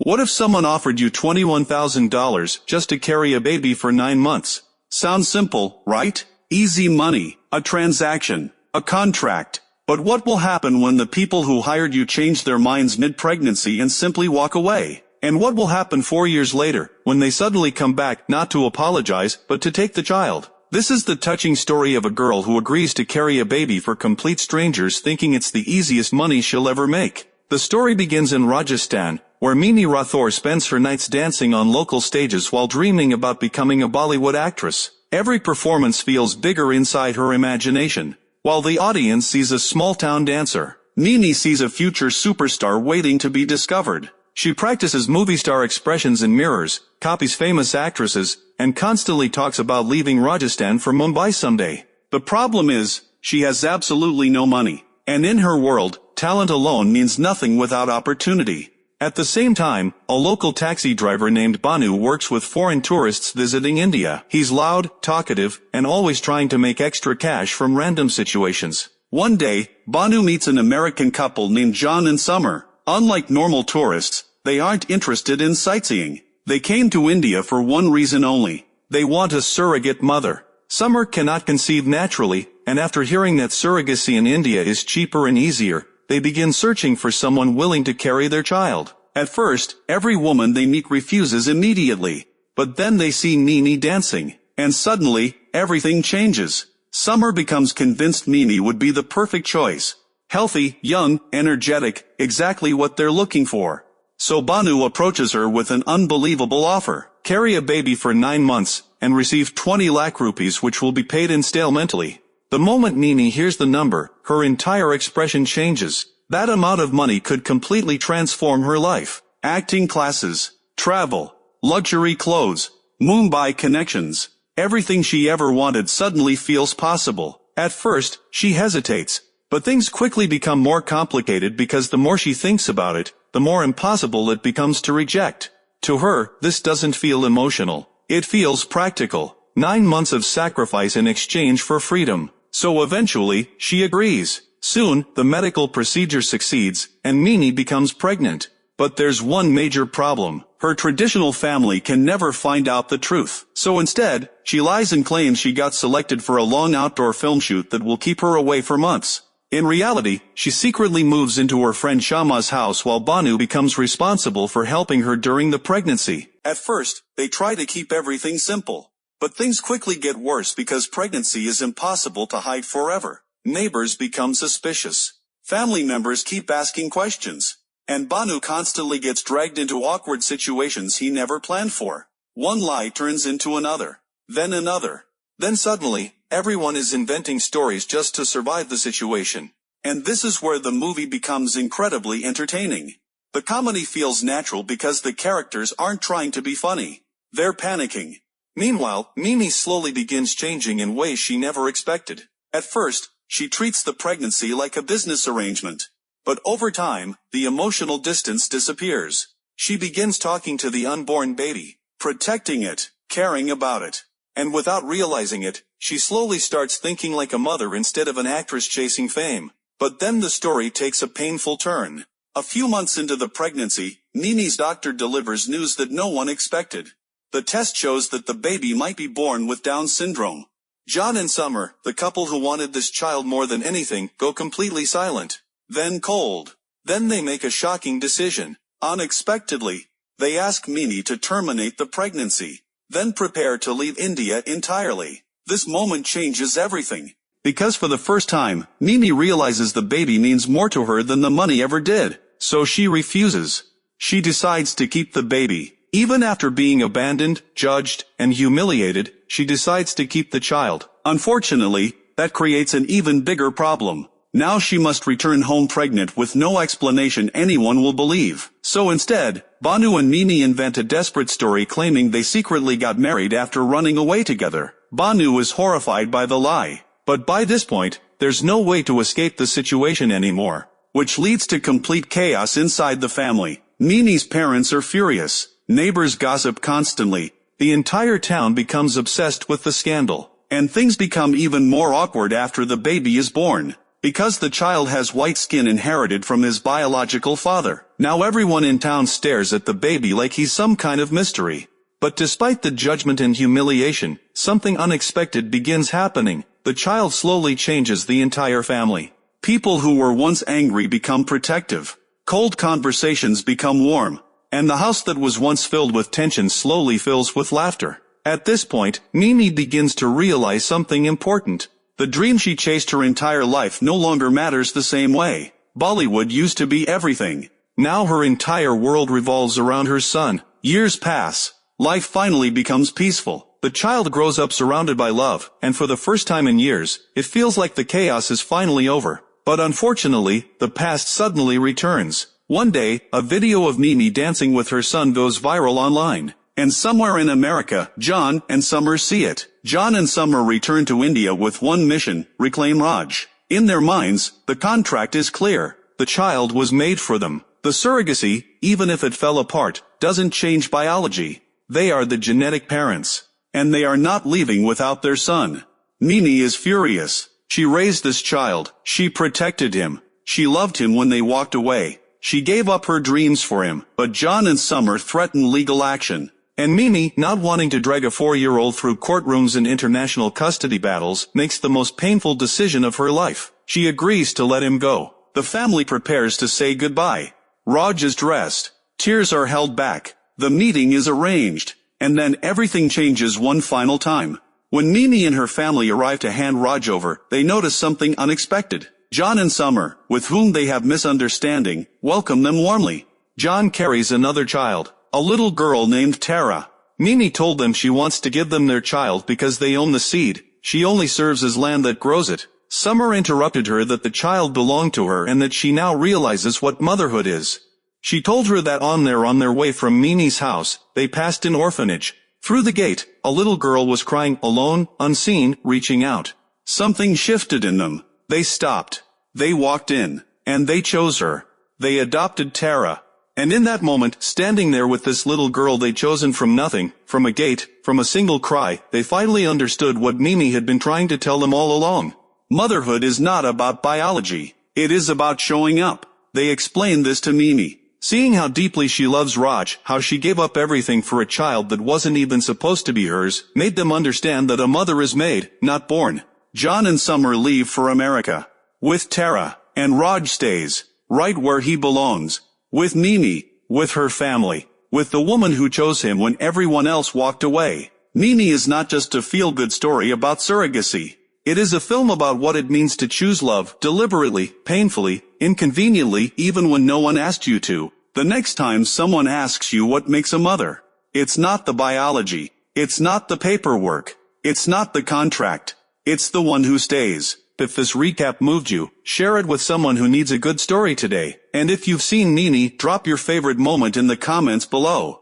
What if someone offered you $21,000 just to carry a baby for 9 months? Sounds simple, right? Easy money, a transaction, a contract. But what will happen when the people who hired you change their minds mid-pregnancy and simply walk away? And what will happen 4 years later, when they suddenly come back not to apologize, but to take the child? This is the touching story of a girl who agrees to carry a baby for complete strangers thinking it's the easiest money she'll ever make. The story begins in Rajasthan, where Mini Rathore spends her nights dancing on local stages while dreaming about becoming a Bollywood actress. Every performance feels bigger inside her imagination. While the audience sees a small-town dancer, Mini sees a future superstar waiting to be discovered. She practices movie star expressions in mirrors, copies famous actresses, and constantly talks about leaving Rajasthan for Mumbai someday. The problem is, she has absolutely no money. And in her world, talent alone means nothing without opportunity. At the same time, a local taxi driver named Banu works with foreign tourists visiting India. He's loud, talkative, and always trying to make extra cash from random situations. One day, Banu meets an American couple named John and Summer. Unlike normal tourists, they aren't interested in sightseeing. They came to India for one reason only. They want a surrogate mother. Summer cannot conceive naturally, and after hearing that surrogacy in India is cheaper and easier, they begin searching for someone willing to carry their child. At first, every woman they meet refuses immediately. But then they see Mini dancing, and suddenly, everything changes. Summer becomes convinced Mini would be the perfect choice. Healthy, young, energetic, exactly what they're looking for. So Banu approaches her with an unbelievable offer. Carry a baby for 9 months, and receive 20 lakh rupees which will be paid installmentally. The moment Mini hears the number, her entire expression changes. That amount of money could completely transform her life. Acting classes, travel, luxury clothes, Mumbai connections. Everything she ever wanted suddenly feels possible. At first, she hesitates. But things quickly become more complicated because the more she thinks about it, the more impossible it becomes to reject. To her, this doesn't feel emotional. It feels practical. 9 months of sacrifice in exchange for freedom. So eventually, she agrees. Soon, the medical procedure succeeds, and Mini becomes pregnant. But there's one major problem. Her traditional family can never find out the truth. So instead, she lies and claims she got selected for a long outdoor film shoot that will keep her away for months. In reality, she secretly moves into her friend Shama's house while Banu becomes responsible for helping her during the pregnancy. At first, they try to keep everything simple. But things quickly get worse because pregnancy is impossible to hide forever. Neighbors become suspicious. Family members keep asking questions. And Banu constantly gets dragged into awkward situations he never planned for. One lie turns into another. Then another. Then suddenly, everyone is inventing stories just to survive the situation. And this is where the movie becomes incredibly entertaining. The comedy feels natural because the characters aren't trying to be funny. They're panicking. Meanwhile, Mimi slowly begins changing in ways she never expected. At first, she treats the pregnancy like a business arrangement. But over time, the emotional distance disappears. She begins talking to the unborn baby, protecting it, caring about it. And without realizing it, she slowly starts thinking like a mother instead of an actress chasing fame. But then the story takes a painful turn. A few months into the pregnancy, Nini's doctor delivers news that no one expected. The test shows that the baby might be born with Down syndrome. John and Summer, the couple who wanted this child more than anything, go completely silent. Then cold. Then they make a shocking decision. Unexpectedly, they ask Mini to terminate the pregnancy. Then prepare to leave India entirely. This moment changes everything. Because for the first time, Mini realizes the baby means more to her than the money ever did. So she refuses. She decides to keep the baby. Even after being abandoned, judged, and humiliated, she decides to keep the child. Unfortunately, that creates an even bigger problem. Now she must return home pregnant with no explanation anyone will believe. So instead, Banu and Mimi invent a desperate story claiming they secretly got married after running away together. Banu is horrified by the lie. But by this point, there's no way to escape the situation anymore, which leads to complete chaos inside the family. Mimi's parents are furious. Neighbors gossip constantly. The entire town becomes obsessed with the scandal. And things become even more awkward after the baby is born. Because the child has white skin inherited from his biological father, Now everyone in town stares at the baby like he's some kind of mystery. But despite the judgment and humiliation, something unexpected begins happening. The child slowly changes the entire family. People who were once angry become protective. Cold conversations become warm. And the house that was once filled with tension slowly fills with laughter. At this point, Mimi begins to realize something important. The dream she chased her entire life no longer matters the same way. Bollywood used to be everything. Now her entire world revolves around her son. Years pass. Life finally becomes peaceful. The child grows up surrounded by love, and for the first time in years, it feels like the chaos is finally over. But unfortunately, the past suddenly returns. One day, a video of Mimi dancing with her son goes viral online. And somewhere in America, John and Summer see it. John and Summer return to India with one mission: reclaim Raj. In their minds, the contract is clear. The child was made for them. The surrogacy, even if it fell apart, doesn't change biology. They are the genetic parents. And they are not leaving without their son. Mimi is furious. She raised this child. She protected him. She loved him when they walked away. She gave up her dreams for him. But John and Summer threaten legal action. And Mimi, not wanting to drag a 4-year-old through courtrooms and international custody battles, makes the most painful decision of her life. She agrees to let him go. The family prepares to say goodbye. Raj is dressed. Tears are held back. The meeting is arranged. And then everything changes one final time. When Mimi and her family arrive to hand Raj over, they notice something unexpected. John and Summer, with whom they have misunderstanding, welcome them warmly. John carries another child, a little girl named Tara. Mimi told them she wants to give them their child because they own the seed. She only serves as land that grows it. Summer interrupted her that the child belonged to her and that she now realizes what motherhood is. She told her that on their way from Mimi's house, they passed an orphanage. Through the gate, a little girl was crying, alone, unseen, reaching out. Something shifted in them. They stopped. They walked in. And they chose her. They adopted Tara. And in that moment, standing there with this little girl they'd chosen from nothing, from a gate, from a single cry, they finally understood what Mimi had been trying to tell them all along. Motherhood is not about biology. It is about showing up. They explained this to Mimi. Seeing how deeply she loves Raj, how she gave up everything for a child that wasn't even supposed to be hers, made them understand that a mother is made, not born. John and Summer leave for America. With Tara, and Raj stays, right where he belongs. With Mimi, with her family, with the woman who chose him when everyone else walked away. Mimi is not just a feel-good story about surrogacy. It is a film about what it means to choose love, deliberately, painfully, inconveniently, even when no one asked you to. The next time someone asks you what makes a mother, it's not the biology. It's not the paperwork. It's not the contract. It's the one who stays. If this recap moved you, share it with someone who needs a good story today. And if you've seen Mimi, drop your favorite moment in the comments below.